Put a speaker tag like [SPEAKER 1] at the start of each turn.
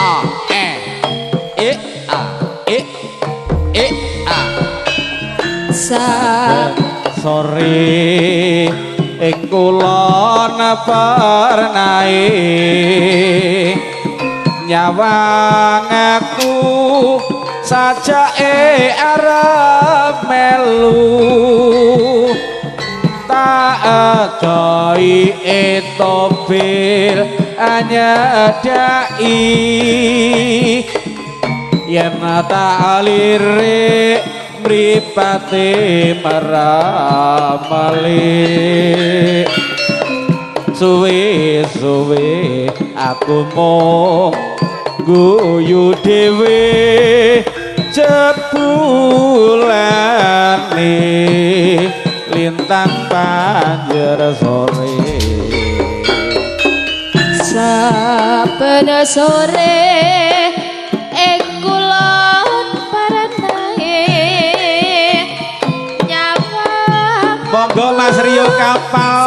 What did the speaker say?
[SPEAKER 1] a e a e a
[SPEAKER 2] sa
[SPEAKER 1] sore kulon pernae nyawang aku sajake arep melu tak doi etobir anyadai yen tak lirik mripate meramali suwe-suwe aku mung guyu dhewe jebulane lintang panjer sore
[SPEAKER 2] saben sore kulon paranae nyawang
[SPEAKER 1] monggo Mas Rio kapal